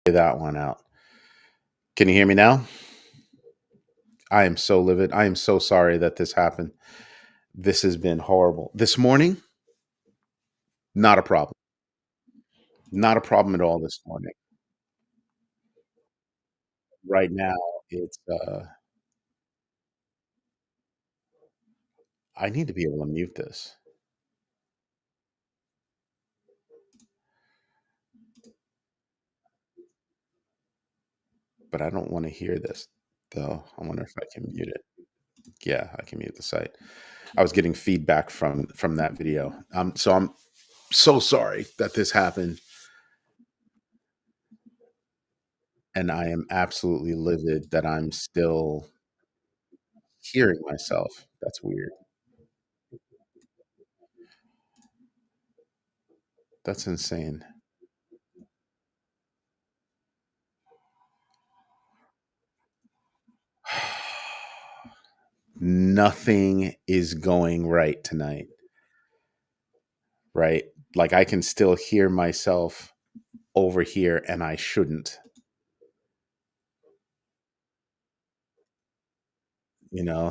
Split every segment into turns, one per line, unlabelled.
That one out. Can you hear me now? I am so livid. I am so sorry that this happened. This has been horrible. This morning, not a problem. Not a problem at all this morning. Right now, it's I need to be able to mute this, but I don't want to hear this though. I wonder if I can mute it. Yeah, I can mute the site. I was getting feedback from that video. So I'm so sorry that this happened, and I am absolutely livid that I'm still hearing myself. That's weird. That's insane. Nothing is going right tonight, right? Like I can still hear myself over here and I shouldn't,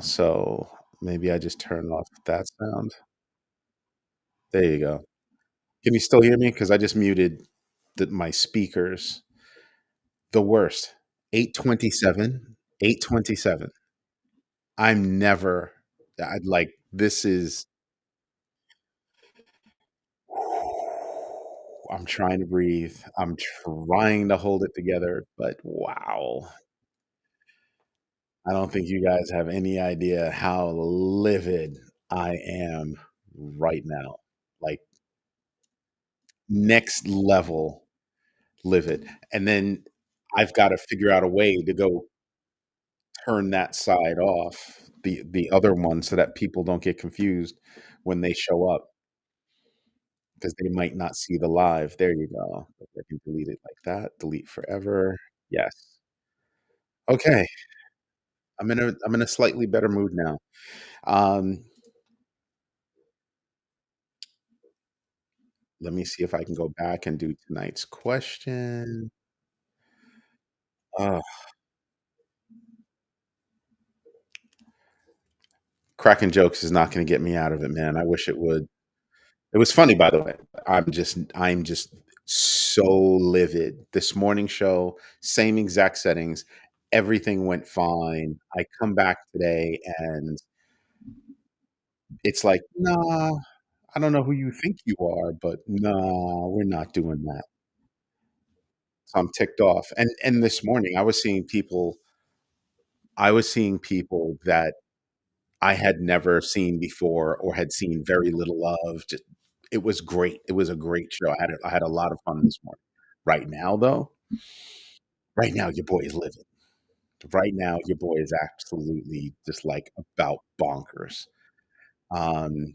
so maybe I just turn off that sound. There you go. Can you still hear me? Because I just muted my speakers. The worst. 827. 827. I'm never I'd like this is I'm trying to breathe. I'm trying to hold it together, but wow. I don't think you guys have any idea how livid I am right now. Like next level livid. And then I've got to figure out a way to go turn that side off, the other one, so that people don't get confused when they show up because they might not see the live. There you go. I can delete it like that. Delete forever. Yes. Okay. I'm in a slightly better mood now. Um, Let me see if I can go back and do tonight's question. Oh, cracking jokes is not gonna get me out of it, man. I wish it would. It was funny, by the way. I'm just so livid. This morning show, same exact settings, everything went fine. I come back today and it's like, "Nah, I don't know who you think you are, but nah, we're not doing that." So I'm ticked off. And this morning I was seeing people that I had never seen before or had seen very little of. Just it was great. It was a great show. I had a lot of fun this morning. Right now, though, right now your boy is living. Right now, your boy is absolutely just like about bonkers. Um,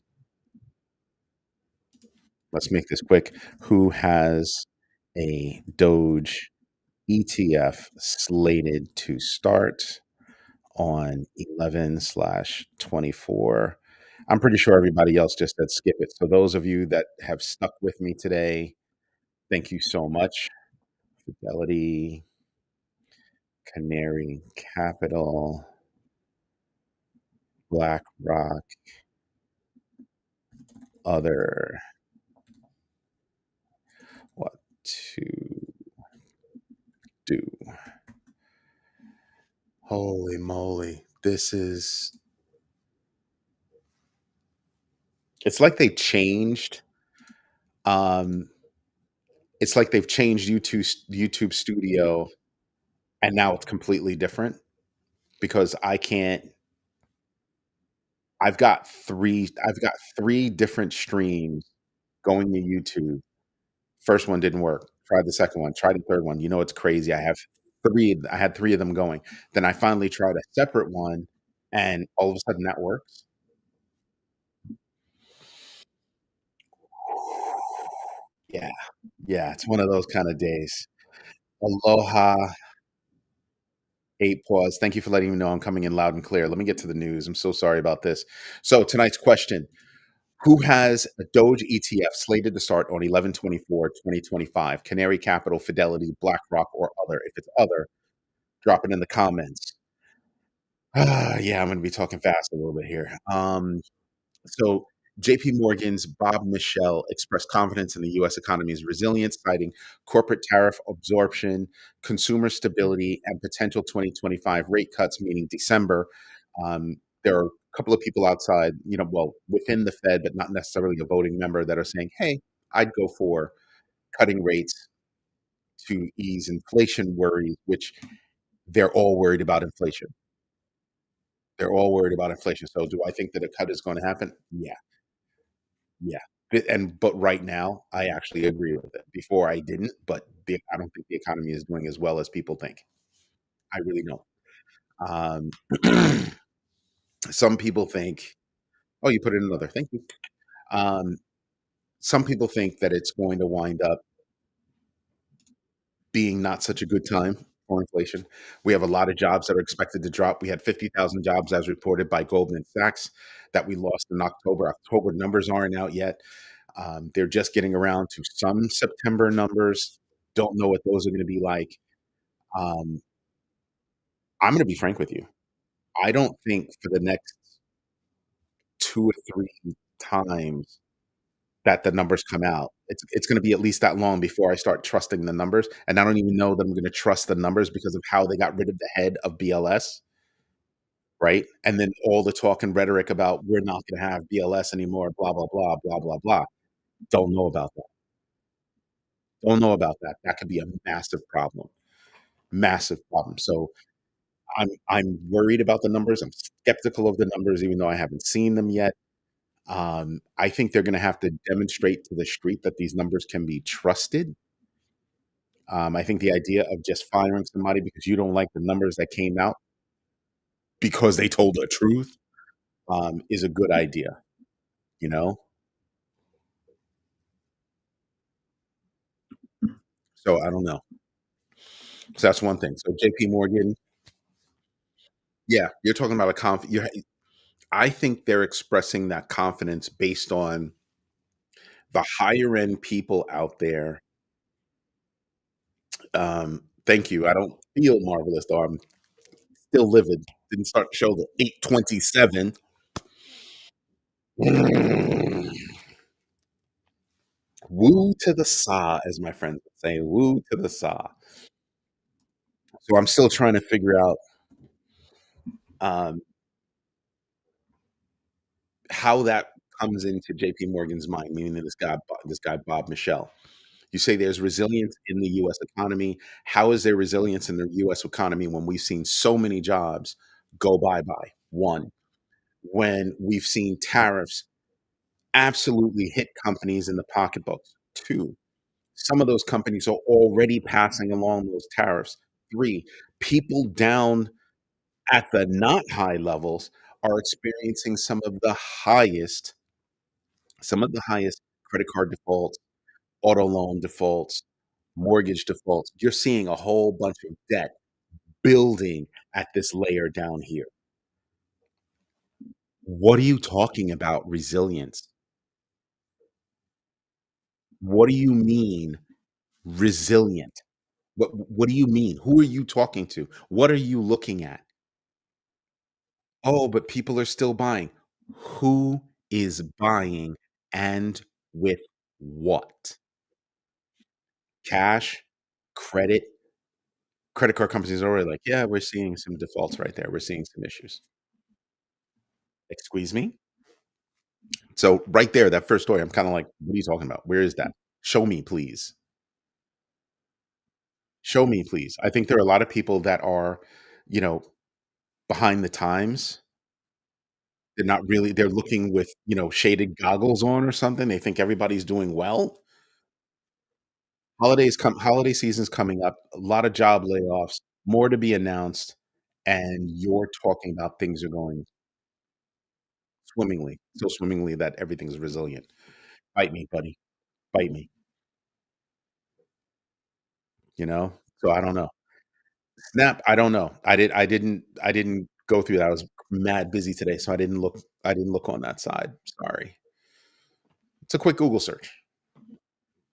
let's make this quick. Who has a Doge ETF slated to start on 11/24? I'm pretty sure everybody else just said skip it. So those of you that have stuck with me today, thank you so much. Fidelity, Canary Capital, BlackRock, other, what to do. Holy moly. It's like they changed um it's like they've changed YouTube Studio and now it's completely different because I've got three different streams going to YouTube. First one didn't work. Tried the second one, tried the third one. You know, it's crazy. I had 3 of them going. Then I finally tried a separate one, and all of a sudden that works. Yeah. Yeah, it's one of those kinda days. Aloha, 8 pause. Thank you for letting me know I'm coming in loud and clear. Let me get to the news. I'm so sorry about this. So tonight's question, Who has a Doge ETF slated to start on 11/24/2025? Canary Capital, Fidelity, BlackRock, or other? If it's other, drop it in the comments. Yeah, I'm gonna be talking fast a little bit here. So JP Morgan's Bob Michel expressed confidence in the US economy's resilience, citing corporate tariff absorption, consumer stability, and potential 2025 rate cuts, meaning December. There are a couple of people outside, well, within the Fed, but not necessarily a voting member, that are saying, hey, I'd go for cutting rates to ease inflation worries, which they're all worried about inflation. They're all worried about inflation. So do I think that a cut is going to happen? Yeah. Yeah, but right now, I actually agree with it. Before I didn't, but I don't think the economy is doing as well as people think. I really don't. Um, some people think, "Oh, you put in another. Thank you." Um, some people think that it's going to wind up being not such a good time for inflation. We have a lot of jobs that are expected to drop. We had 50,000 jobs as reported by Goldman Sachs that we lost in October. October numbers aren't out yet. They're just getting around to some September numbers. Don't know what those are gonna be like. Um, I'm gonna be frank with you. I don't think for the next 2 or 3 times that the numbers come out, it's gonna be at least that long before I start trusting the numbers, and I don't even know that I'm gonna trust the numbers because of how they got rid of the head of BLS, right? And then all the talk and rhetoric about, "We're not gonna have BLS anymore, blah, blah, blah, blah, blah, blah." Don't know about that. Don't know about that. That could be a massive problem. Massive problem. So I'm worried about the numbers. I'm skeptical of the numbers, even though I haven't seen them yet. I think they're going to have to demonstrate to the street that these numbers can be trusted. I think the idea of just firing somebody because you don't like the numbers that came out because they told the truth is a good idea. You know, so I don't know. So that's one thing. So J.P. Morgan, yeah, you're talking about a I think they're expressing that confidence based on the higher end people out there. Thank you. I don't feel marvelous, though. I'm still livid. Didn't start to show the 827. Mm. Woo to the saw, as my friends would say. Woo to the saw. So I'm still trying to figure out um, how that comes into JP Morgan's mind, meaning that this guy Bob Michelle. You say there's resilience in the US economy. How is there resilience in the US economy when we've seen so many jobs go bye-bye? One, when we've seen tariffs absolutely hit companies in the pocketbooks. Two, some of those companies are already passing along those tariffs. Three, people down at the not high levels are experiencing some of the highest credit card defaults, auto loan defaults, mortgage defaults. You're seeing a whole bunch of debt building at this layer down here. What are you talking about resilience? What do you mean resilient? What do you mean? Who are you talking to? What are you looking at? Oh, but people are still buying. Who is buying and with what? Cash, credit, credit card companies are already like, yeah, we're seeing some defaults right there. We're seeing some issues. Excuse me? So right there, that first story, I'm kind of like, what are you talking about? Where is that? Show me, please. Show me, please. I think there are a lot of people that are, you know, behind the times. They're looking with, shaded goggles on or something. They think everybody's doing well. Holiday season's coming up, a lot of job layoffs, more to be announced, and you're talking about things are going swimmingly, so swimmingly that everything's resilient. Bite me, buddy. Bite me, you know? So I don't know. Snap, I don't know. I didn't go through that. I was mad busy today, so I didn't look on that side. Sorry. It's a quick Google search.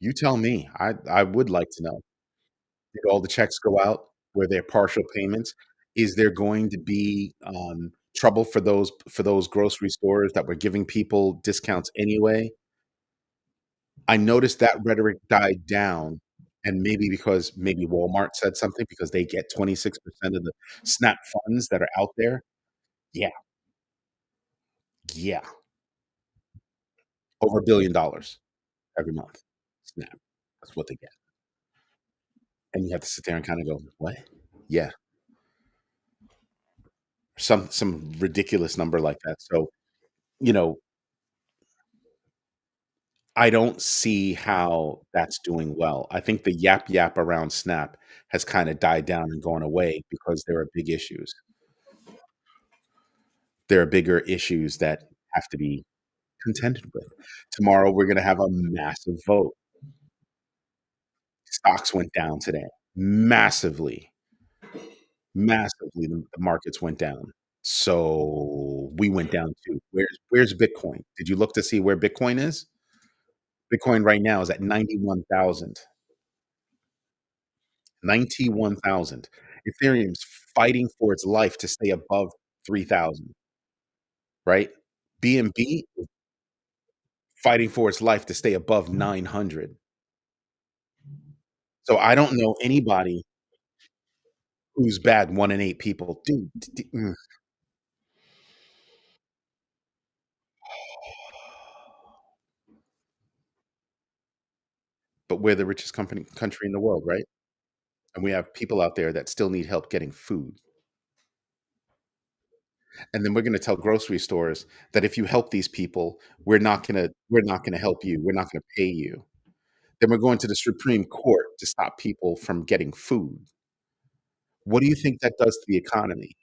You tell me. I would like to know. Did all the checks go out? Were there partial payments? Is there going to be, trouble for those grocery stores that were giving people discounts anyway? I noticed that rhetoric died down, and maybe because maybe Walmart said something because they get 26% of the SNAP funds that are out there. Yeah, yeah, over $1 billion every month. SNAP, that's what they get, and you have to sit there and kinda go, "What?" Yeah, some ridiculous number like that, so, you know, I don't see how that's doing well. I think the yap around SNAP has kinda died down and gone away because there are big issues. There are bigger issues that have to be contended with. Tomorrow, we're gonna have a massive vote. Stocks went down today. Massively, massively, the markets went down. So, we went down too. Where's Bitcoin? Did you look to see where Bitcoin is? Bitcoin right now is at 91,000. 91,000. Ethereum's fighting for its life to stay above 3,000, right? BNB fighting for its life to stay above 900. So I don't know anybody who's bad 1 in 8 people. Dude, but we're the richest company country in the world, right? And we have people out there that still need help getting food. And then we're gonna tell grocery stores that if you help these people, we're not gonna help you. We're not gonna pay you. Then we're going to the Supreme Court to stop people from getting food. What do you think that does to the economy?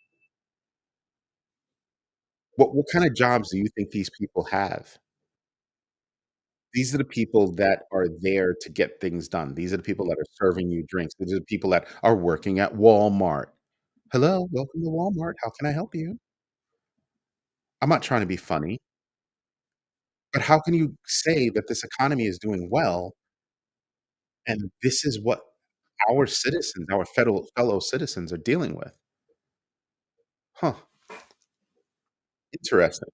What kind of jobs do you think these people have? These are the people that are there to get things done. These are the people that are serving you drinks. These are the people that are working at Walmart. "Hello, welcome to Walmart. How can I help you?" I'm not trying to be funny, but how can you say that this economy is doing well, and this is what our citizens, our fellow citizens are dealing with? Huh, interesting,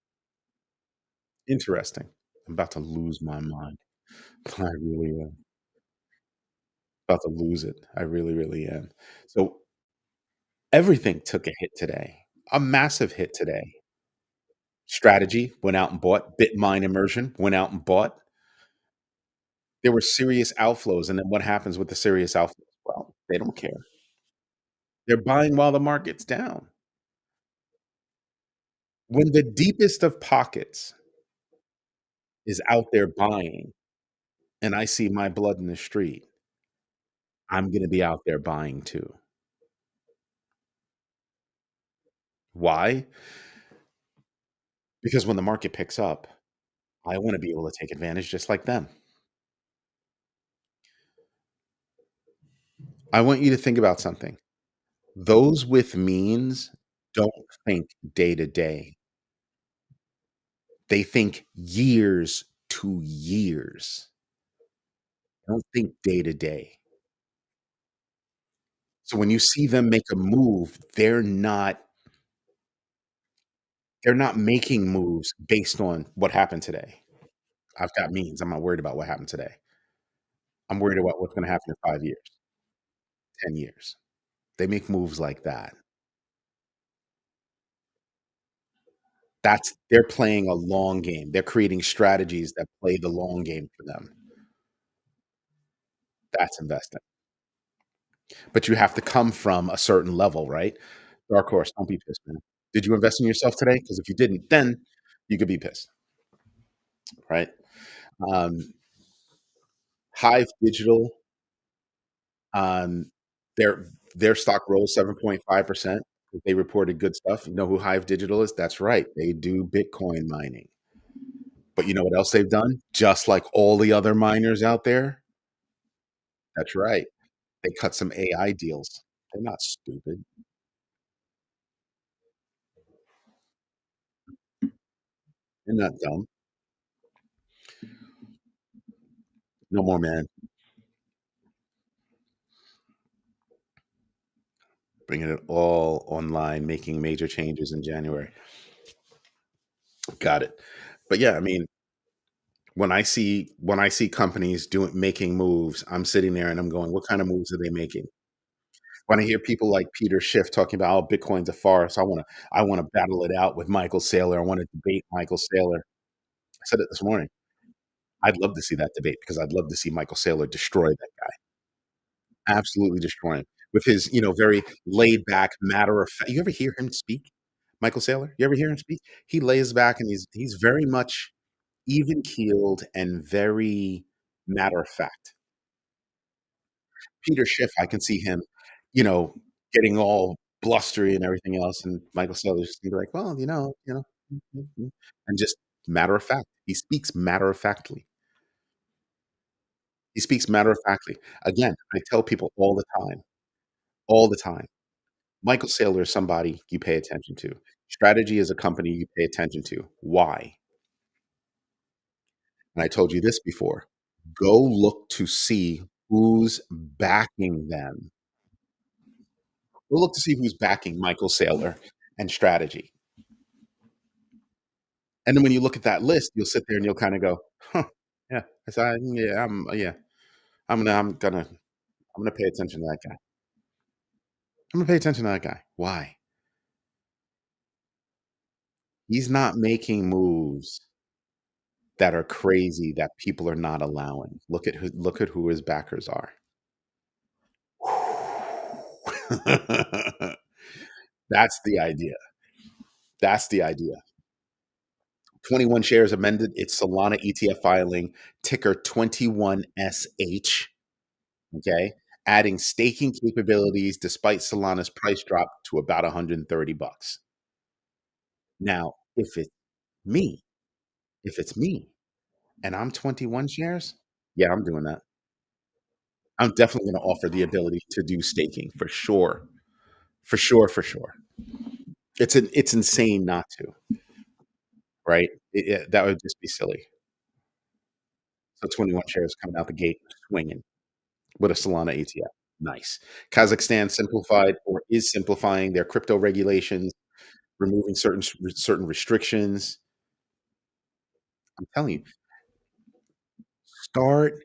interesting. I'm about to lose my mind. I really am. About to lose it. I really, really am. So, everything took a hit today, a massive hit today. Strategy went out and bought. Bitmine Immersion went out and bought. There were serious outflows, and then what happens with the serious outflows? Well, they don't care. They're buying while the market's down. When the deepest of pockets is out there buying, and I see my blood in the street, I'm gonna be out there buying too. Why? Because when the market picks up, I wanna be able to take advantage just like them. I want you to think about something. Those with means don't think day to day. They think years to years. They don't think day to day. So when you see them make a move, they're not making moves based on what happened today. I've got means. I'm not worried about what happened today. I'm worried about what's gonna happen in 5 years, 10 years. They make moves like that. They're playing a long game. They're creating strategies that play the long game for them. That's investing. But you have to come from a certain level, right? Dark horse, don't be pissed, man. Did you invest in yourself today? Because if you didn't, then you could be pissed, right? Um, Hive Digital, um, their stock rose 7.5%. They reported good stuff. You know who Hive Digital is? That's right. They do Bitcoin mining. But you know what else they've done? Just like all the other miners out there, that's right. They cut some AI deals. They're not stupid. They're not dumb. No more, man. Bringing it all online, making major changes in January. Got it. But yeah, I mean, when I see companies doing making moves, I'm sitting there and I'm going, "What kind of moves are they making?" When I hear people like Peter Schiff talking about, "Oh, Bitcoin's a farce. I wanna battle it out with Michael Saylor. I wanna debate Michael Saylor." I said it this morning. I'd love to see that debate because I'd love to see Michael Saylor destroy that guy, absolutely destroy him with his, very laid back, matter of fact. You ever hear him speak? Michael Saylor? You ever hear him speak? He lays back and he's very much even keeled and very matter of fact. Peter Schiff, I can see him, you know, getting all blustery and everything else, and Michael Saylor's just gonna be like, "Well, mm, mm, mm," and just matter of fact. He speaks matter of factly. He speaks matter of factly. Again, I tell people all the time, Michael Saylor is somebody you pay attention to. Strategy is a company you pay attention to. Why? And I told you this before. Go look to see who's backing them. Go look to see who's backing Michael Saylor and Strategy. And then when you look at that list, you'll sit there and you'll kinda go, "Huh, yeah, yeah, I'm gonna pay attention to that guy. I'm gonna pay attention to that guy." Why? He's not making moves that are crazy that people are not allowing. Look at who his backers are. That's the idea. That's the idea. 21 shares amended its Solana ETF filing, ticker 21SH. Okay, adding staking capabilities despite Solana's price drop to about 130 bucks. Now, me, if it's me and I'm 21 shares, yeah, I'm doing that. I'm definitely going to offer the ability to do staking for sure. For sure, for sure. It's insane not to, right? That would just be silly. So 21 shares coming out the gate swinging with a Solana ETF. Nice. Kazakhstan simplified or is simplifying their crypto regulations, removing certain restrictions. I'm telling you, start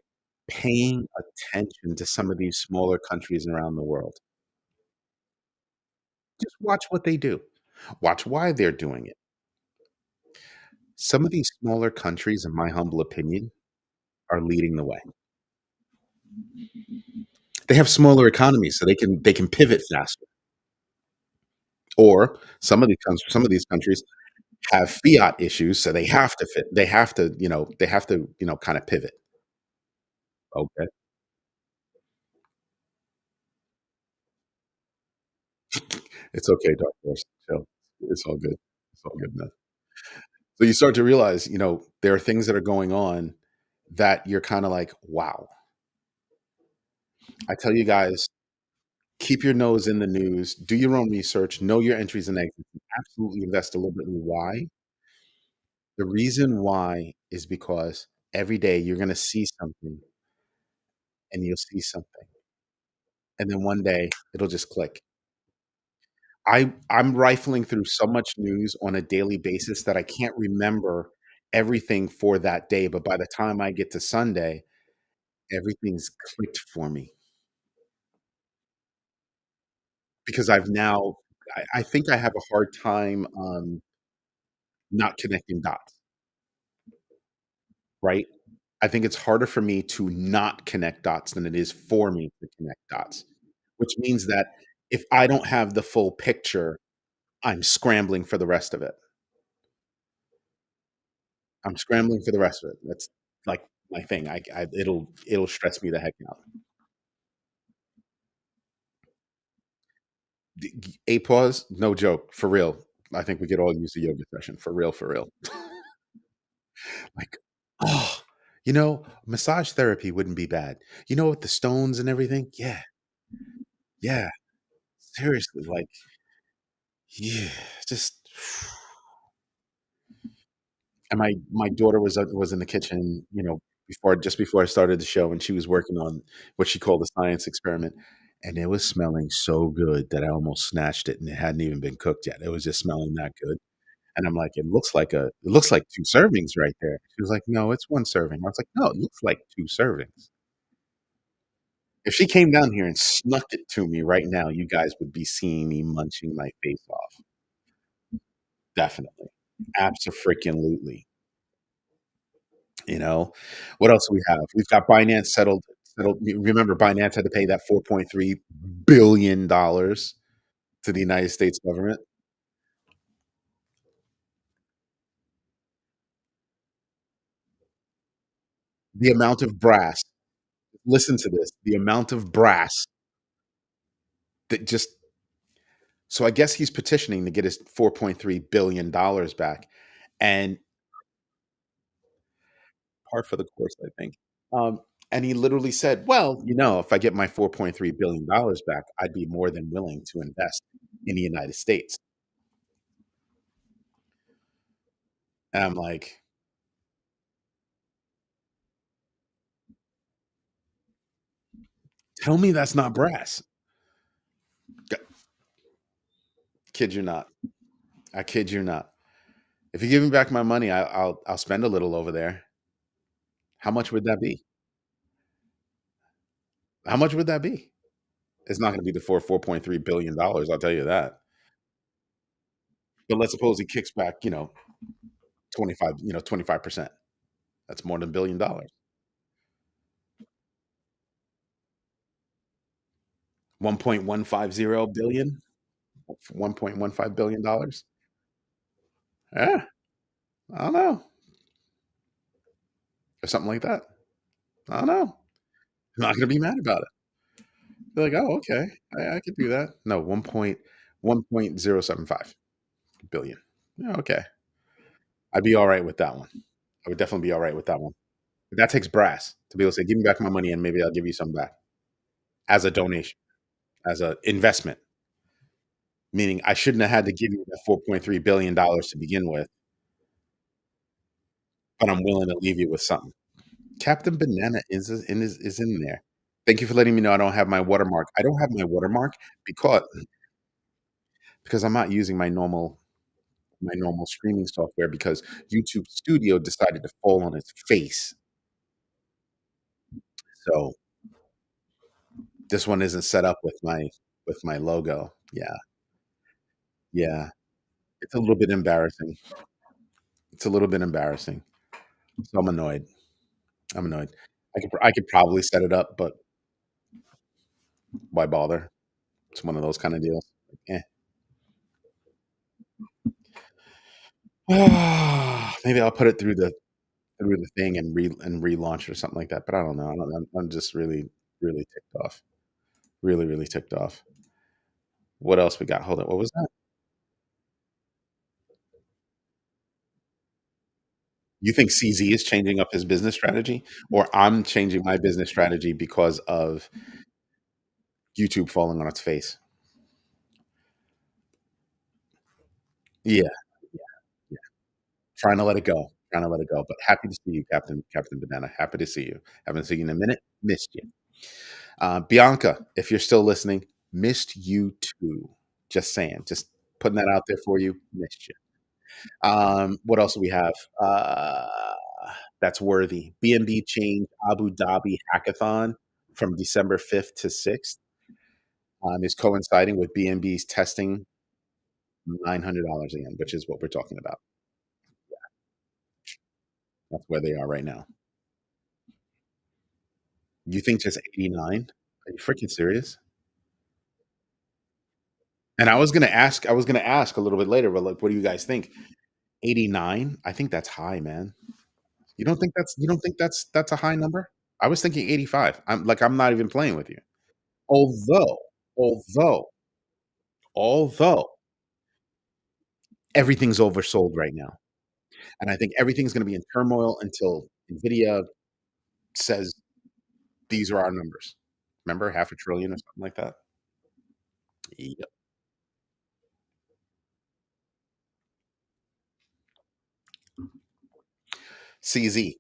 paying attention to some of these smaller countries around the world. Just watch what they do. Watch why they're doing it. Some of these smaller countries, in my humble opinion, are leading the way. They have smaller economies, so they can pivot faster. Or some of these countries have fiat issues, so they have to kind of pivot. Okay. It's okay, dark horse. So it's all good. It's all good, man. So you start to realize, there are things that are going on that you're kind of like, wow. I tell you guys, keep your nose in the news, do your own research, know your entries and exits, and absolutely invest deliberately. Why? The reason why is because every day you're going to see something and you'll see something. And then one day it'll just click. I'm rifling through so much news on a daily basis that I can't remember everything for that day, but by the time I get to Sunday, everything's clicked for me because I think I have a hard time, not connecting dots, right? I think it's harder for me to not connect dots than it is for me to connect dots, which means that if I don't have the full picture, I'm scrambling for the rest of it. I'm scrambling for the rest of it. That's like my thing. It'll stress me the heck out. A pause, no joke, for real. I think we could all use a yoga session for real, for real. Like, oh, massage therapy wouldn't be bad. With the stones and everything. Yeah, yeah. Seriously, like, yeah, just. And my daughter was in the kitchen, before I started the show, and she was working on what she called a science experiment, and it was smelling so good that I almost snatched it, and it hadn't even been cooked yet. It was just smelling that good, and I'm like, it looks like 2 servings right there." She was like, "No, it's 1 serving." I was like, "No, it looks like 2 servings." If she came down here and snuck it to me right now, you guys would be seeing me munching my face off. Definitely. Abso-freaking-lutely. You know? What else do we have? We've got Binance settled you remember Binance had to pay that $4.3 billion to the United States government? The amount of brass listen to this, the amount of brass that just so I guess he's petitioning to get his $4.3 billion back, and par for the course, I think. Um, and he literally said, "Well, if I get my $4.3 billion back, I'd be more than willing to invest in the United States." And I'm like, "Tell me that's not brass." G Kid you not. I kid you not. If you give me back my money, I'll spend a little over there. How much would that be? How much would that be? It's not gonna be the $4.3 billion, I'll tell you that. But let's suppose he kicks back, 25%. That's more than $1 billion. 1.150 billion? $1.15 billion? Yeah, I don't know, or something like that. I don't know. I'm not gonna be mad about it. Be like, "Oh, okay. I could do that." No, 1.075 billion. Yeah, okay. I'd be alright with that one. I would definitely be alright with that one. But that takes brass to be able to say, "Give me back my money, and maybe I'll give you some back as a donation, as a investment." Meaning I shouldn't have had to give you that $4.3 billion to begin with, but I'm willing to leave you with something. Captain Banana is in there. Thank you for letting me know I don't have my watermark. I don't have my watermark because I'm not using my normal streaming software because YouTube Studio decided to fall on its face. So this one isn't set up with my logo. Yeah, yeah. It's a little bit embarrassing. It's a little bit embarrassing. So I'm annoyed. I'm annoyed. I could probably set it up, but why bother? It's one of those kind of deals. Eh. Maybe I'll put it through the thing and relaunch or something like that. But I don't know. I'm just really really ticked off. Really really ticked off. What else we got? Hold on. What was that? You think CZ is changing up his business strategy, or I'm changing my business strategy because of YouTube falling on its face? Yeah, yeah, yeah. Trying to let it go. Trying to let it go. But happy to see you, Captain Banana. Happy to see you. Haven't seen you in a minute. Missed you. Bianca, if you're still listening, missed you too. Just saying. Just putting that out there for you. Missed you. What else do we have? That's worthy. BNB change Abu Dhabi hackathon from December 5th to 6th is coinciding with BNB's testing $900 again, which is what we're talking about. That's where they are right now. You think just 89? Are you freaking serious? And I was gonna ask a little bit later, but like, what do you guys think? 89? I think that's high, man. You don't think that's a high number? I was thinking 85. I'm not even playing with you. Although, although, although everything's oversold right now. And I think everything's gonna be in turmoil until NVIDIA says, "These are our numbers." Remember, half a trillion or something like that? Yep. CZ.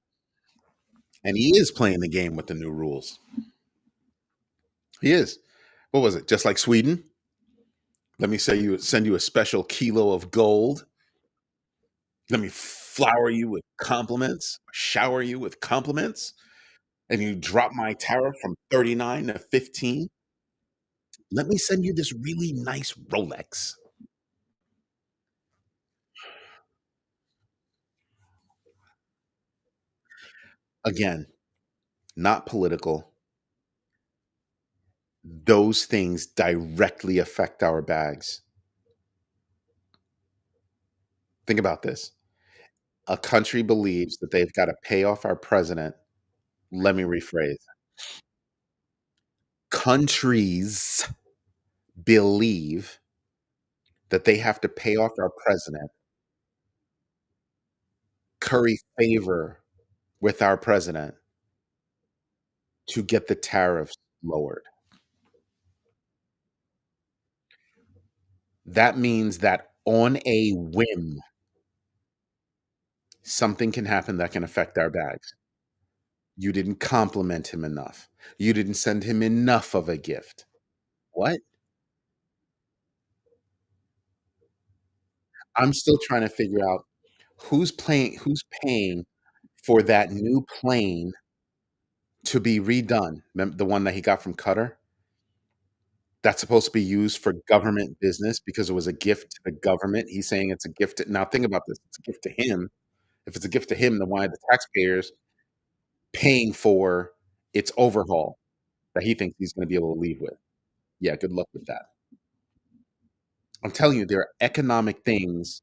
and he is playing the game with the new rules. He is. What was it? Just like Sweden? Let me say you send you a special kilo of gold. Let me flower you with compliments, shower you with compliments, and you drop my tariff from 39 to 15. Let me send you this really nice Rolex. Again, not political. Those things directly affect our bags. Think about this. A country believes that they've got to pay off our president. Let me rephrase. Countries believe that they have to pay off our president, curry favor with our president to get the tariffs lowered. That means that on a whim, something can happen that can affect our bags. You didn't compliment him enough. You didn't send him enough of a gift. What? I'm still trying to figure out who's paying for that new plane to be redone. The one that he got from Qatar? That's supposed to be used for government business because it was a gift to the government. He's saying it's a gift to, now think about this, it's a gift to him. If it's a gift to him, then why are the taxpayers paying for its overhaul that he thinks he's gonna be able to leave with? Yeah, good luck with that. I'm telling you, there are economic things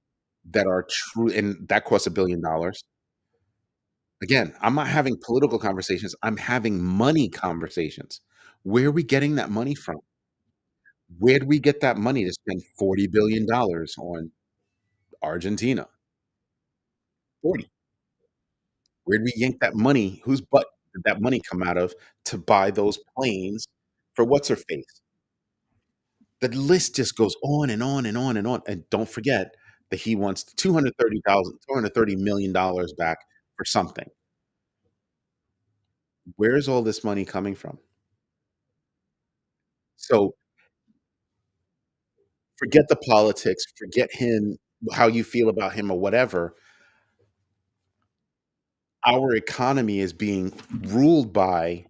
that are true, and that costs $1 billion. Again, I'm not having political conversations, I'm having money conversations. Where are we getting that money from? Where do we get that money to spend $40 billion on Argentina? 40. Where did we yank that money? Whose butt did that money come out of to buy those planes for what's her face? The list just goes on and on and on and on. And don't forget that he wants 230 million dollars back for something. Where is all this money coming from? So forget the politics, forget him, how you feel about him or whatever. Our economy is being ruled by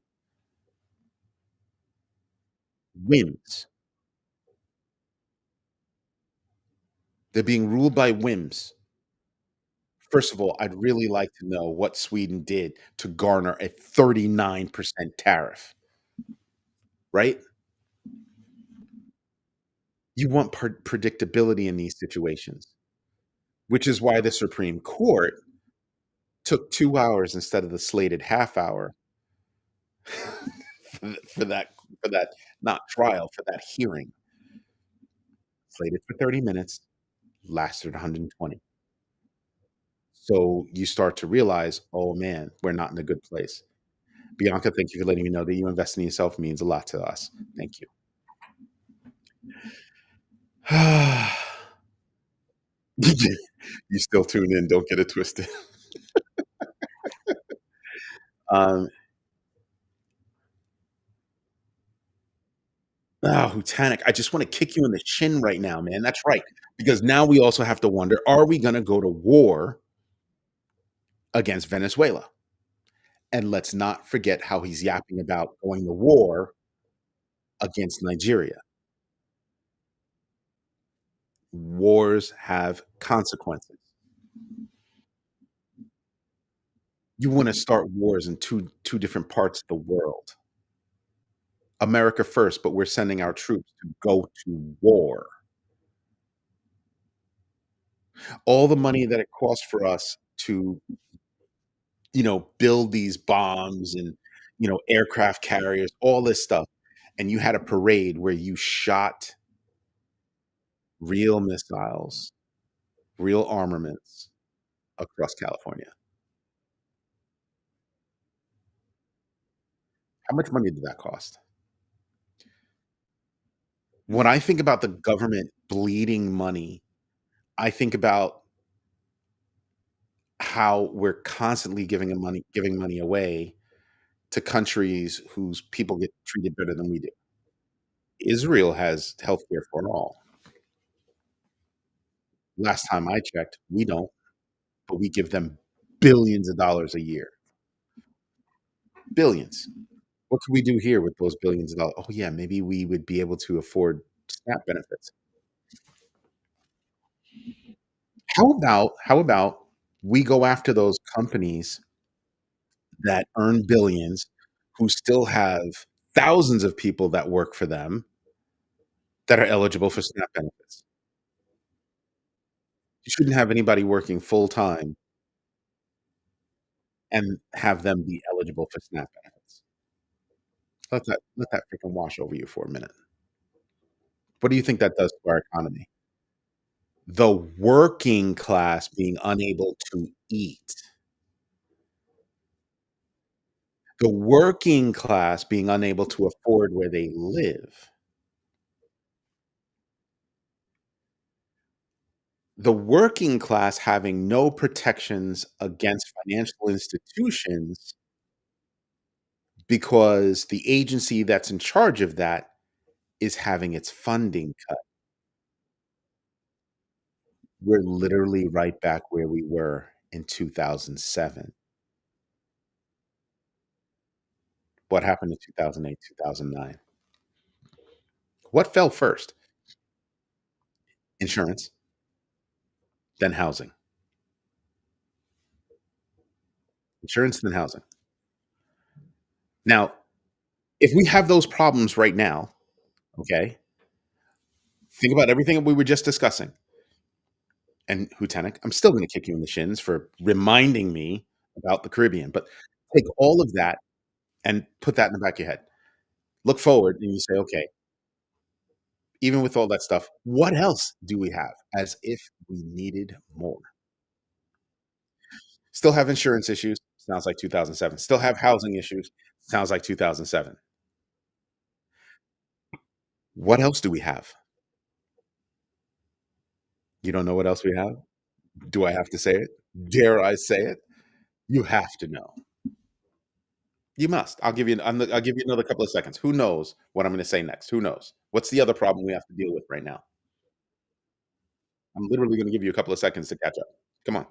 whims. They're being ruled by whims. First of all, I'd really like to know what Sweden did to garner a 39% tariff, right? You want predictability in these situations, which is why the Supreme Court took 2 hours instead of the slated half hour for that not trial, for that hearing. Slated for 30 minutes, lasted 120. So you start to realize, "Oh, man, we're not in a good place." Bianca, thank you for letting me know that you invest in yourself means a lot to us. Thank you. You still tune in, don't get it twisted. Um, Hutanic, I just wanna kick you in the shin right now, man, that's right, because now we also have to wonder, are we gonna go to war against Venezuela? And let's not forget how he's yapping about going to war against Nigeria. Wars have consequences. You wanna start wars in two different parts of the world. America first, but we're sending our troops to go to war. All the money that it costs for us to, build these bombs and, aircraft carriers, all this stuff, and you had a parade where you shot real missiles, real armaments across California. How much money did that cost? When I think about the government bleeding money, I think about how we're constantly giving money away to countries whose people get treated better than we do. Israel has healthcare for all. Last time I checked, we don't, but we give them billions of dollars a year. Billions. What could we do here with those billions of dollars? Oh, yeah, maybe we would be able to afford SNAP benefits. How about we go after those companies that earn billions, who still have thousands of people that work for them that are eligible for SNAP benefits? You shouldn't have anybody working full-time and have them be eligible for SNAP benefits. Let that freaking wash over you for a minute. What do you think that does to our economy? The working class being unable to eat. The working class being unable to afford where they live. The working class having no protections against financial institutions because the agency that's in charge of that is having its funding cut. We're literally right back where we were in 2007. What happened in 2008, 2009? What fell first? Insurance, then housing. Insurance, then housing. Now, if we have those problems right now, okay, think about everything that we were just discussing. And Hutanic, I'm still going to kick you in the shins for reminding me about the Caribbean, but take all of that and put that in the back of your head. Look forward and you say, okay, even with all that stuff, what else do we have as if we needed more? Still have insurance issues, sounds like 2007. Still have housing issues, sounds like 2007. What else do we have? You don't know what else we have? Do I have to say it? Dare I say it? You have to know. You must. I'll give you another couple of seconds. Who knows what I'm gonna say next? Who knows? What's the other problem we have to deal with right now? I'm literally gonna give you a couple of seconds to catch up. Come on.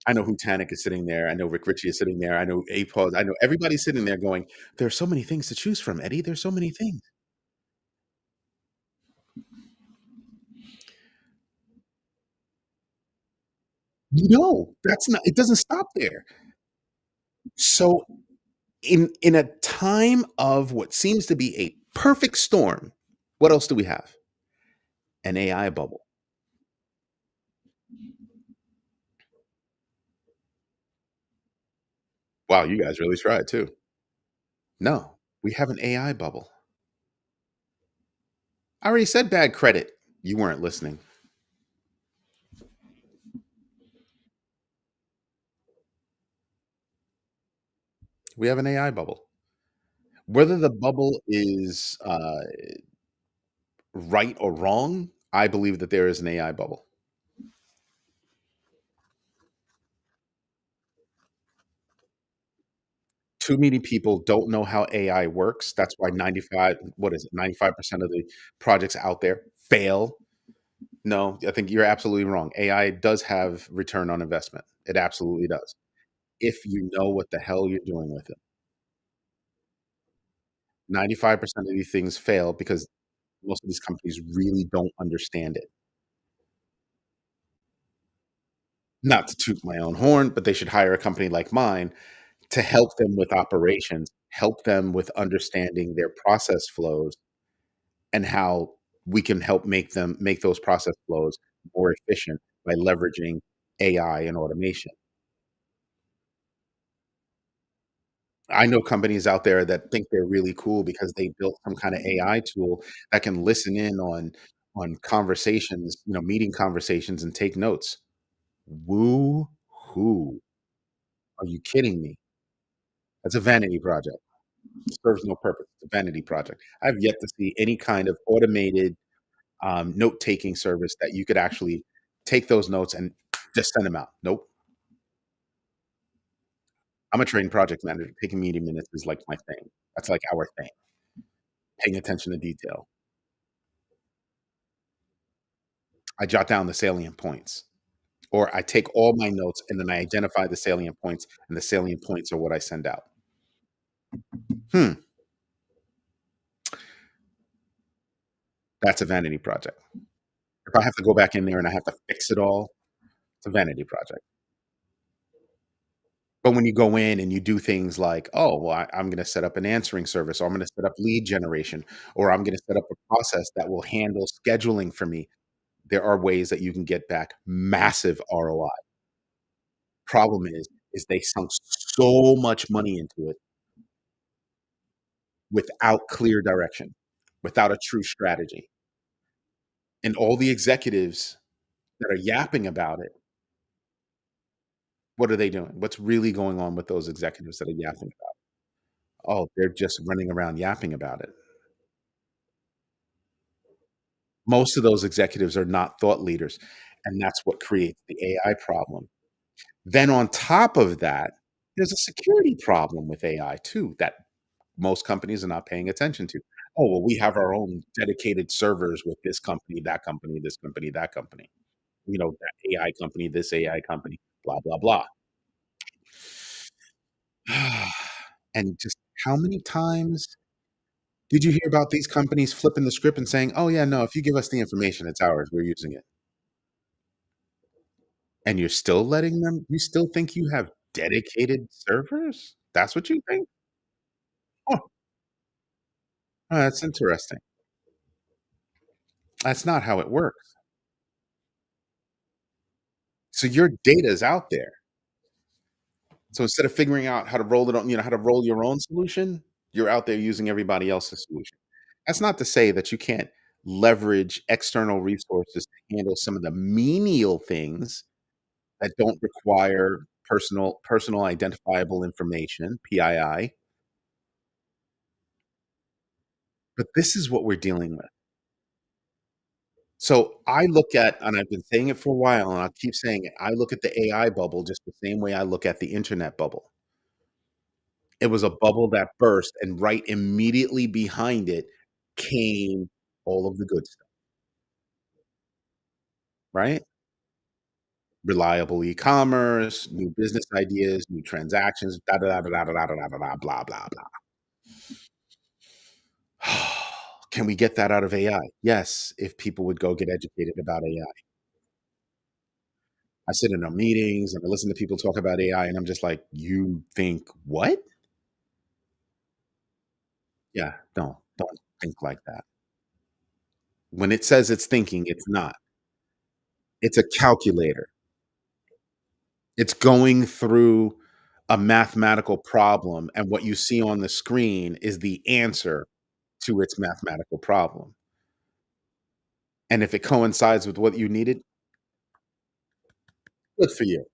I know who Tanic is sitting there. I know Rick Ritchie is sitting there. I know APOD. I know everybody's sitting there going, "There's so many things to choose from, Eddie. There's so many things." No, that's not it doesn't stop there. So in a time of what seems to be a perfect storm, what else do we have? An AI bubble. Wow, you guys really tried too. No, we have an AI bubble. I already said bad credit. You weren't listening. We have an AI bubble. Whether the bubble is right or wrong, I believe that there is an AI bubble. Too many people don't know how AI works. That's why 95, what is it, 95% of the projects out there fail. No, I think you're absolutely wrong. AI does have return on investment. It absolutely does. If you know what the hell you're doing with it. 95% of these things fail because most of these companies really don't understand it. Not to toot my own horn, but they should hire a company like mine to help them with operations, help them with understanding their process flows and how we can help make those process flows more efficient by leveraging AI and automation. I know companies out there that think they're really cool because they built some kind of AI tool that can listen in on conversations, meeting conversations and take notes. Woo hoo. Are you kidding me? That's a vanity project. It serves no purpose. It's a vanity project. I've yet to see any kind of automated note-taking service that you could actually take those notes and just send them out. Nope. I'm a trained project manager. Taking meeting minutes is like my thing. That's like our thing. Paying attention to detail. I jot down the salient points, or I take all my notes and then I identify the salient points, and the salient points are what I send out. Hmm, that's a vanity project. If I have to go back in there and I have to fix it all, it's a vanity project. But when you go in and you do things like, "Oh, well, I'm gonna set up an answering service, or I'm gonna set up lead generation, or I'm gonna set up a process that will handle scheduling for me," there are ways that you can get back massive ROI. Problem is they sunk so much money into it without clear direction, without a true strategy. And all the executives that are yapping about it, what are they doing? What's really going on with those executives that are yapping about it? Oh, they're just running around yapping about it. Most of those executives are not thought leaders, and that's what creates the AI problem. Then on top of that, there's a security problem with AI too that most companies are not paying attention to. Oh, well, we have our own dedicated servers with this company, that company, this company, that company. That AI company, this AI company, blah, blah, blah. And just how many times did you hear about these companies flipping the script and saying, "Oh, yeah, no, if you give us the information, it's ours. We're using it." And you're still letting them you still think you have dedicated servers? That's what you think? Oh, that's interesting. That's not how it works. So your data is out there. So instead of figuring out how to roll it on how to roll your own solution, you're out there using everybody else's solution. That's not to say that you can't leverage external resources to handle some of the menial things that don't require personal identifiable information, PII, but this is what we're dealing with. So I look at, and I've been saying it for a while, and I'll keep saying it, I look at the AI bubble just the same way I look at the internet bubble. It was a bubble that burst, and right immediately behind it came all of the good stuff, right? Reliable e-commerce, new business ideas, new transactions, da da da da da da da da da da, blah blah blah. Can we get that out of AI? Yes, if people would go get educated about AI. I sit in our meetings and I listen to people talk about AI, and I'm just like, "You think what?" Yeah, don't think like that. When it says it's thinking, it's not. It's a calculator. It's going through a mathematical problem, and what you see on the screen is the answer to its mathematical problem. And if it coincides with what you needed, good for you.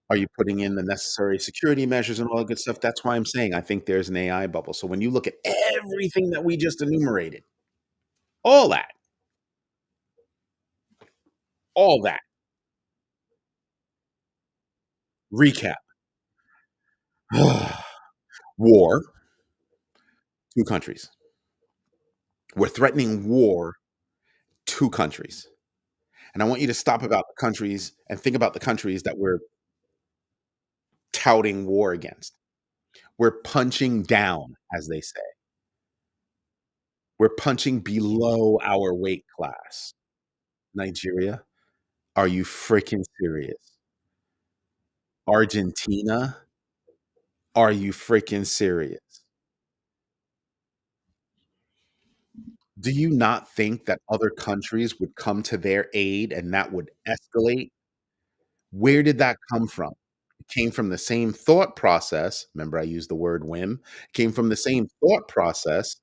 Are you putting in the necessary security measures and all that good stuff? That's why I'm saying I think there's an AI bubble. So when you look at everything that we just enumerated, all that, all that, recap. War, 2 countries. We're threatening war, 2 countries. And I want you to stop about the countries and think about the countries that we're touting war against. We're punching down, as they say. We're punching below our weight class. Nigeria, are you freaking serious? Argentina, are you freaking serious? Do you not think that other countries would come to their aid and that would escalate? Where did that come from? It came from the same thought process. Remember, I used the word whim. It came from the same thought process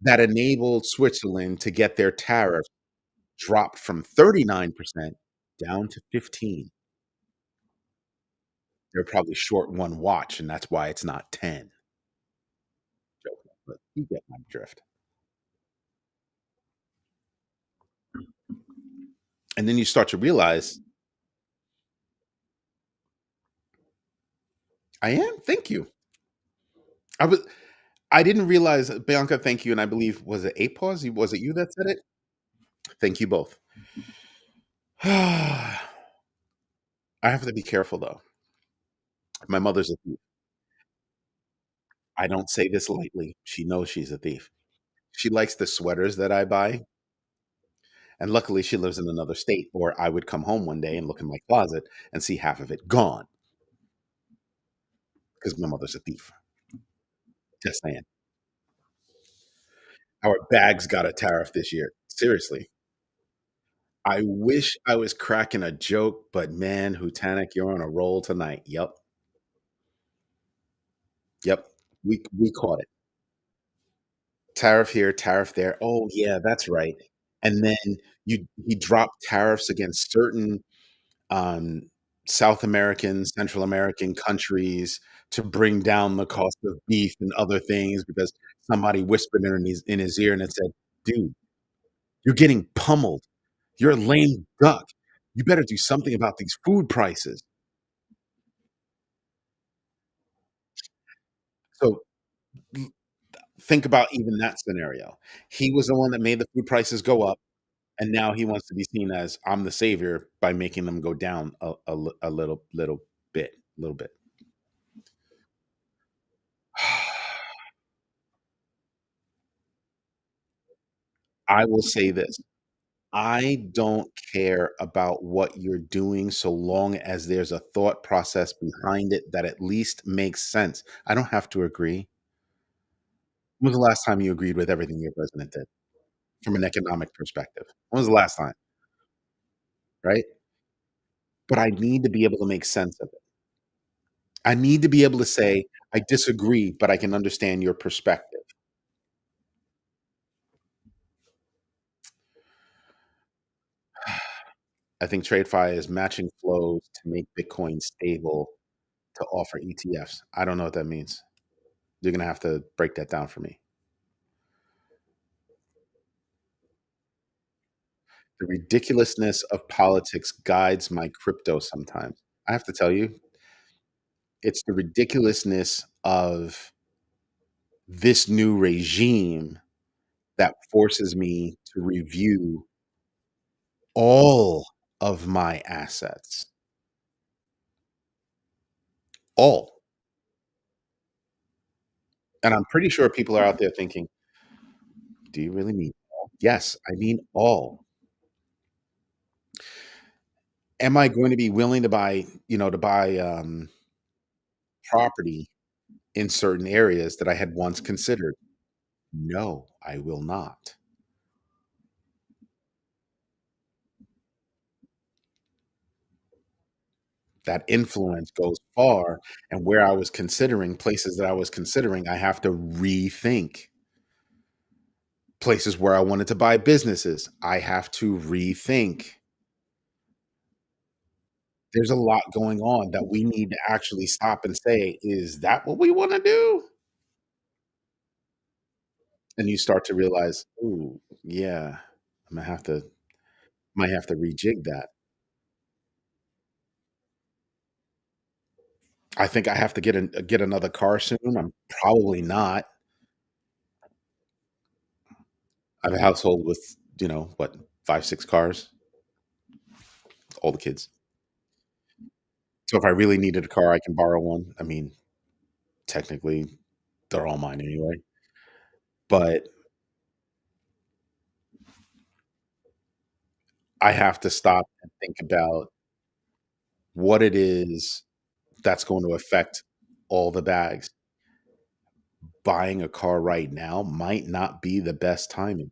that enabled Switzerland to get their tariff dropped from 39% down to 15. They're probably short one watch, and that's why it's not 10. Joking, but you get my drift. And then you start to realize I am. Thank you. I was. I didn't realize Bianca. Thank you. And I believe was it eight pause? Was it you that said it? Thank you both. I have to be careful though. My mother's a thief. I don't say this lightly. She knows she's a thief. She likes the sweaters that I buy, and luckily she lives in another state, or I would come home one day and look in my closet and see half of it gone because my mother's a thief. Just saying. Our bags got a tariff this year. Seriously. I wish I was cracking a joke, but man, Hutanic, you're on a roll tonight. Yep. Yep. We caught it. Tariff here, tariff there. Oh, yeah, that's right. And then he dropped tariffs against certain, um, South American, Central American countries to bring down the cost of beef and other things because somebody whispered in his ear and it said, "Dude, you're getting pummeled. You're a lame duck. You better do something about these food prices." So, l think about even that scenario. He was the one that made the food prices go up. And now he wants to be seen as I'm the savior by making them go down a little bit. I will say this, I don't care about what you're doing so long as there's a thought process behind it that at least makes sense. I don't have to agree. When was the last time you agreed with everything your president did from an economic perspective? When was the last time, right? But I need to be able to make sense of it. I need to be able to say, "I disagree, but I can understand your perspective." I think TradeFi is matching flows to make Bitcoin stable to offer ETFs. I don't know what that means. You're gonna have to break that down for me. The ridiculousness of politics guides my crypto sometimes. I have to tell you, it's the ridiculousness of this new regime that forces me to review all of my assets. All. And I'm pretty sure people are out there thinking, "Do you really mean all?" Yes, I mean all. Am I going to be willing to buy property in certain areas that I had once considered? No, I will not. That influence goes far, and where I was considering places that I was considering, I have to rethink. Places where I wanted to buy businesses, I have to rethink. There's a lot going on that we need to actually stop and say, "Is that what we wanna do?" And you start to realize, "Ooh, yeah, Imma have to might have to rejig that." I think I have to get another car soon. I'm probably not. I have a household with, what, 5, 6 cars, all the kids. So if I really needed a car, I can borrow one. I mean, technically, they're all mine anyway. But I have to stop and think about what it is that's going to affect all the bags. Buying a car right now might not be the best timing.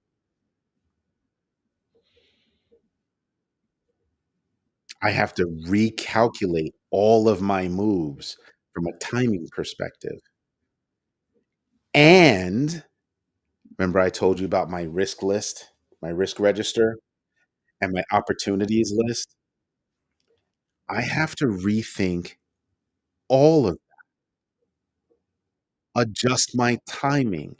I have to recalculate all of my moves from a timing perspective. And remember I told you about my risk list, my risk register, and my opportunities list? I have to rethink all of adjust my timing,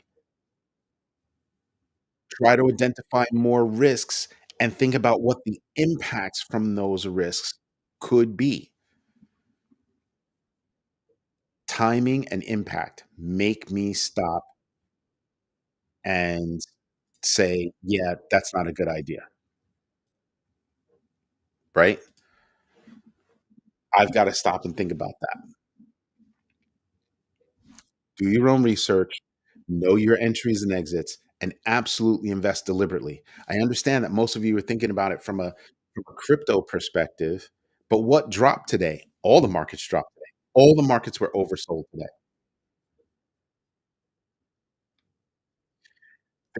try to identify more risks, and think about what the impacts from those risks could be. timing and impact make me stop and say, "Yeah, that's not a good idea," right? I've gotta stop and think about that. Do your own research, know your entries and exits, and absolutely invest deliberately. I understand that most of you are thinking about it from a crypto perspective, but what dropped today? All the markets dropped today. All the markets were oversold today.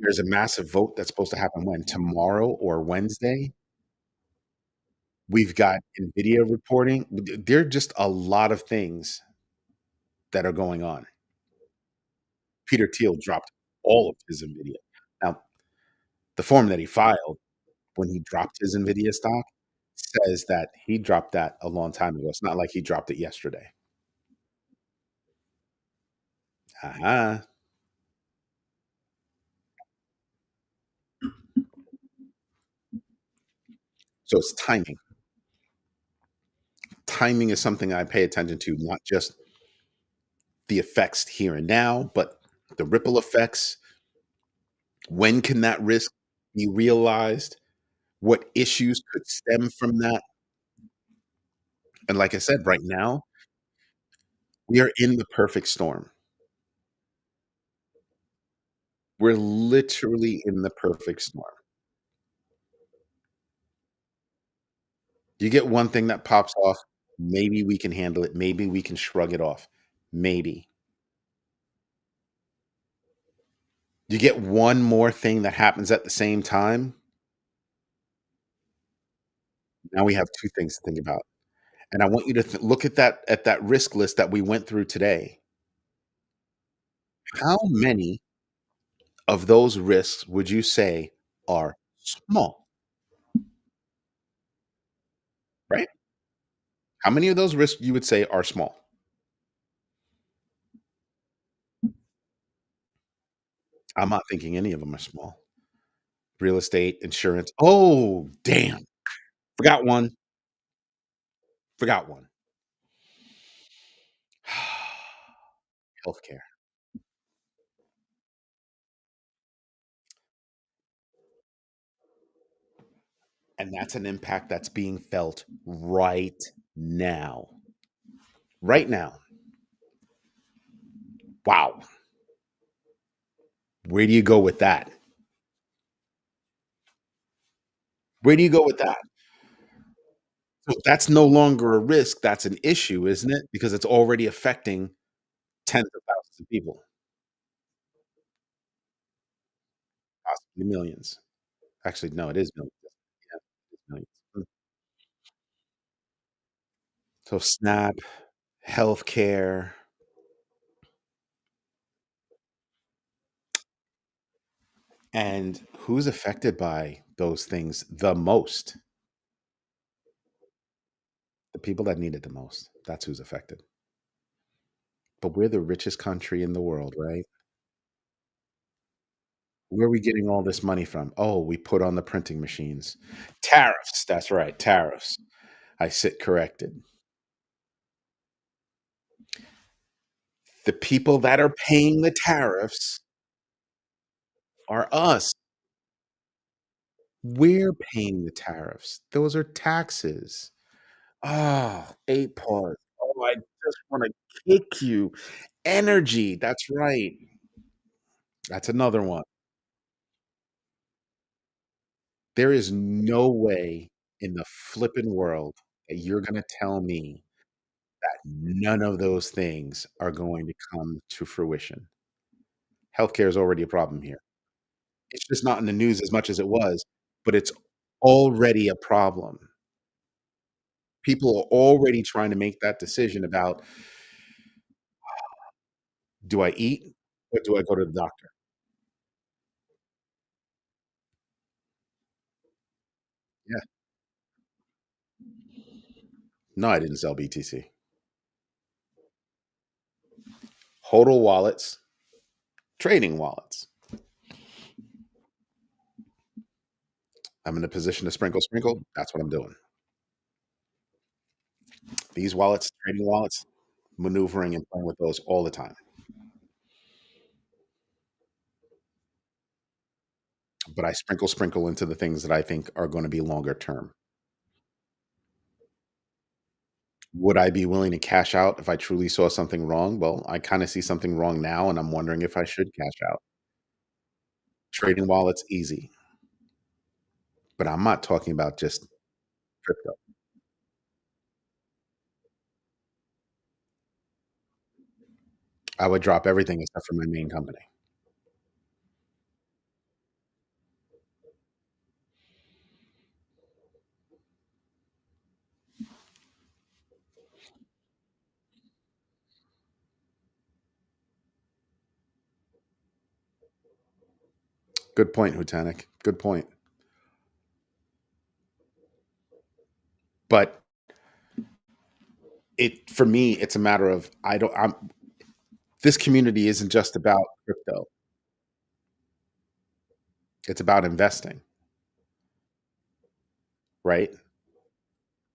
There's a massive vote that's supposed to happen when? Tomorrow or Wednesday? We've got NVIDIA reporting. There are just a lot of things that are going on. Peter Thiel dropped all of his NVIDIA. Now, the form that he filed when he dropped his NVIDIA stock says that he dropped that a long time ago. It's not like he dropped it yesterday. Uh-huh. So it's timing. Timing is something I pay attention to, not just the effects here and now, but the ripple effects. When can that risk be realized? What issues could stem from that? And like I said, right now, we are in the perfect storm. We're literally in the perfect storm. You get one thing that pops off, maybe we can handle it, maybe we can shrug it off, maybe. You get one more thing that happens at the same time, now we have 2 things to think about, and I want you to look at that risk list that we went through today. How many of those risks would you say are small, right? How many of those risks you would say are small? I'm not thinking any of them are small. Real estate, insurance. Oh, damn. Forgot one. Forgot one. Healthcare. And that's an impact that's being felt right now. Right now. Wow. Where do you go with that? Where do you go with that? So that's no longer a risk, that's an issue, isn't it? Because it's already affecting tens of thousands of people, possibly millions. Actually, no, it is millions. Yeah, it's millions. So SNAP, healthcare, and who's affected by those things the most? The people that need it the most. That's who's affected. But we're the richest country in the world, right? Where are we getting all this money from? Oh, we put on the printing machines. Tariffs. That's right, tariffs. I sit corrected. The people that are paying the tariffs are us. We're paying the tariffs. Those are taxes. Oh, 8 parts. Oh, I just wanna kick you. Energy, that's right. That's another one. There is no way in the flipping world that you're gonna tell me that none of those things are going to come to fruition. Healthcare is already a problem here. It's just not in the news as much as it was, but it's already a problem. People are already trying to make that decision about, "Do I eat or do I go to the doctor?" Yeah. No, I didn't sell BTC. HODL wallets, trading wallets. I'm in a position to sprinkle, sprinkle. That's what I'm doing. These wallets, trading wallets, maneuvering and playing with those all the time. But I sprinkle into the things that I think are gonna be longer term. Would I be willing to cash out if I truly saw something wrong? Well, I kinda see something wrong now, and I'm wondering if I should cash out. Trading wallets, easy, but I'm not talking about just crypto. I would drop everything except for my main company. Good point, Hutanic. Good point. But it for me, it's a matter of I don't I'm this community isn't just about crypto. It's about investing, right?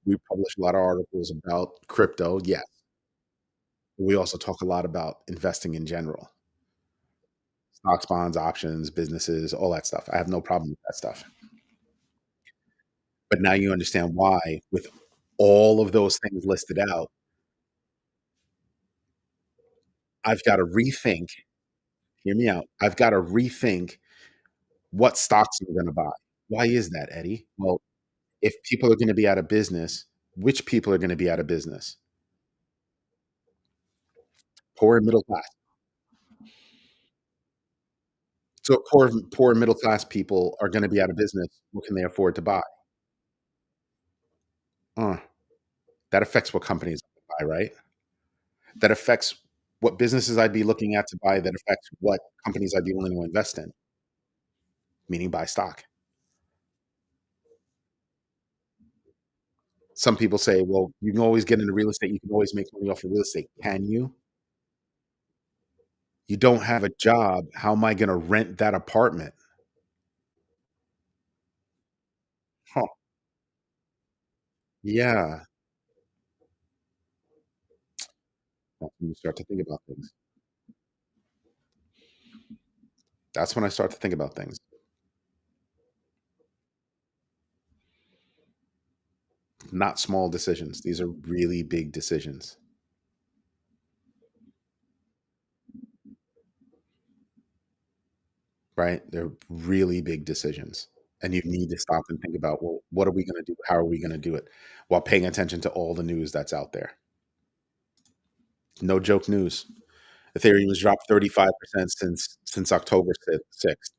We publish a lot of articles about crypto, yes. We also talk a lot about investing in general. Stocks, bonds, options, businesses, all that stuff. I have no problem with that stuff. But now you understand why, with all of those things listed out, I've gotta rethink, hear me out, I've gotta rethink what stocks I'm gonna buy. Why is that, Eddie? Well, if people are gonna be out of business, which people are gonna be out of business? Poor and middle class. So poor and middle class people are gonna be out of business. What can they afford to buy? Uh, that affects what companies I buy, right? That affects what businesses I'd be looking at to buy, that affects what companies I'd be willing to invest in, meaning buy stock. Some people say, "Well, you can always get into real estate, you can always make money off of real estate." Can you? You don't have a job, how am I gonna rent that apartment? Huh, yeah. That's when you start to think about things. That's when I start to think about things. Not small decisions, these are really big decisions, right? They're really big decisions, and you need to stop and think about, "Well, what are we gonna do? How are we gonna do it?" While paying attention to all the news that's out there. No joke news. Ethereum has dropped 35% since October 6th.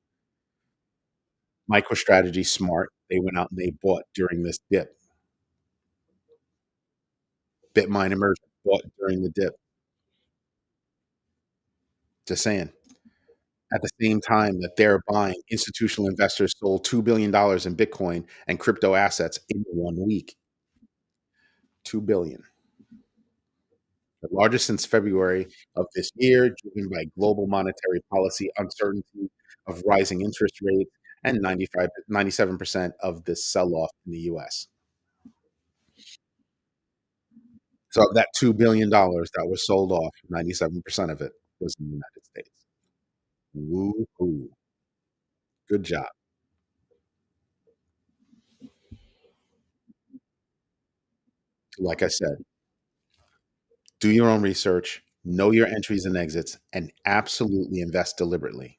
MicroStrategy smart, they went out and they bought during this dip. Bitmine Immersion bought during the dip. Just saying. At the same time that they're buying, institutional investors sold $2 billion in Bitcoin and crypto assets in 1 week. 2 billion, the largest since February of this year, driven by global monetary policy uncertainty of rising interest rates and 97% of this sell-off in the US. So of that $2 billion that was sold off, 97% of it was in the United States. Woo-hoo. Good job. Like I said, do your own research, know your entries and exits, and absolutely invest deliberately.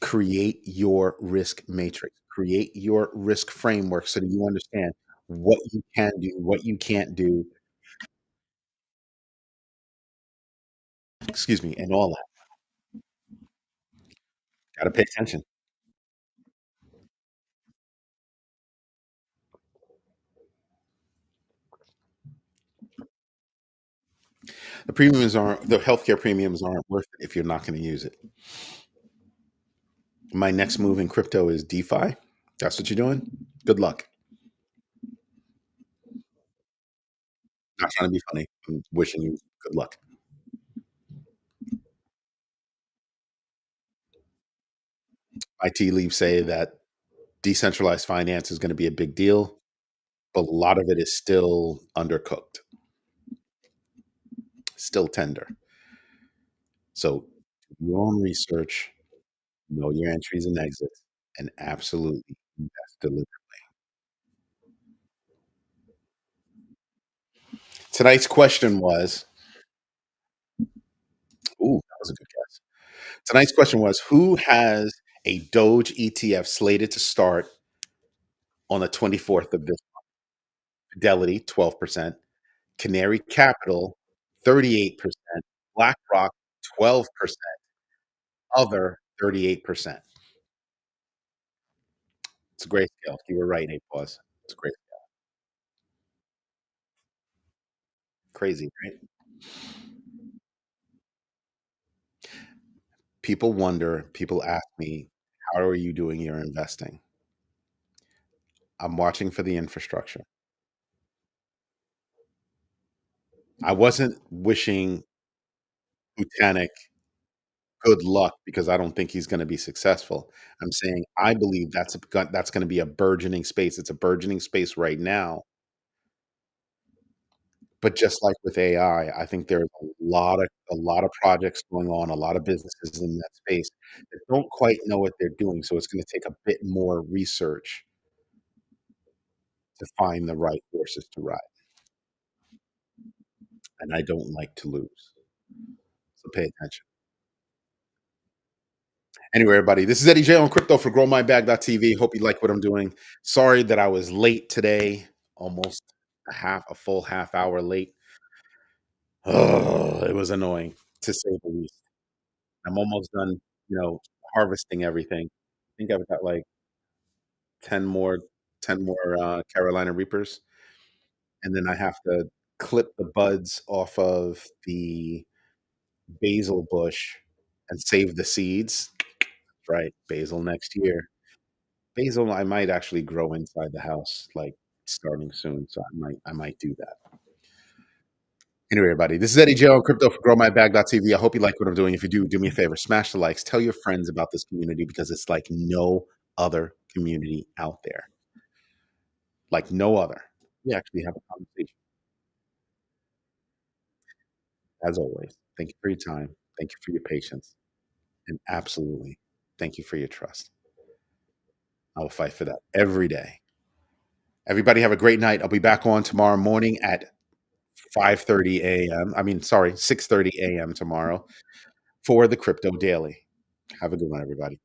Create your risk matrix, create your risk framework so that you understand what you can do, what you can't do, excuse me, and all that. Gotta pay attention. The healthcare premiums aren't worth it if you're not gonna use it. My next move in crypto is DeFi. That's what you're doing? Good luck. Not trying to be funny. I'm wishing you good luck. My tea leaves say that decentralized finance is gonna be a big deal, but a lot of it is still undercooked. still tender. So do your own research, know your entries and exits, and absolutely invest deliberately. Tonight's question was, ooh, that was a good guess. Tonight's question was, who has a Doge ETF slated to start on the 24th of this Fidelity, 12%, Canary Capital, 38%, BlackRock, 12%, other 38%. It's a great scale. You were right, A pause. It's great. Crazy, right? People wonder, people ask me, how are you doing your investing? I'm watching for the infrastructure. I wasn't wishing Botanic good luck because I don't think he's gonna be successful. I'm saying I believe that's gonna be a burgeoning space. It's a burgeoning space right now, but just like with AI, I think there's a lot of projects going on, a lot of businesses in that space that don't quite know what they're doing, so it's gonna take a bit more research to find the right horses to ride, and I don't like to lose, so pay attention. Anyway, everybody, this is Eddie J on crypto for growmybag.tv. Hope you like what I'm doing. Sorry that I was late today, almost a full half hour late. Oh, it was annoying to say the least. I'm almost done, harvesting everything. I think I've got like 10 more 10 more Carolina Reapers, and then I have to clip the buds off of the basil bush and save the seeds. Right, basil next year. Basil, I might actually grow inside the house, like, starting soon, so I might do that. Anyway, everybody, this is Eddie J on crypto for growmybag.tv. I hope you like what I'm doing. If you do, do me a favor, smash the likes, tell your friends about this community because it's like no other community out there, like no other. We actually have a conversation. As always, thank you for your time. Thank you for your patience. And absolutely, thank you for your trust. I will fight for that every day. Everybody have a great night. I'll be back on tomorrow morning at 5:30 a.m. I mean, sorry, 6:30 a.m. tomorrow for the Crypto Daily. Have a good one, everybody.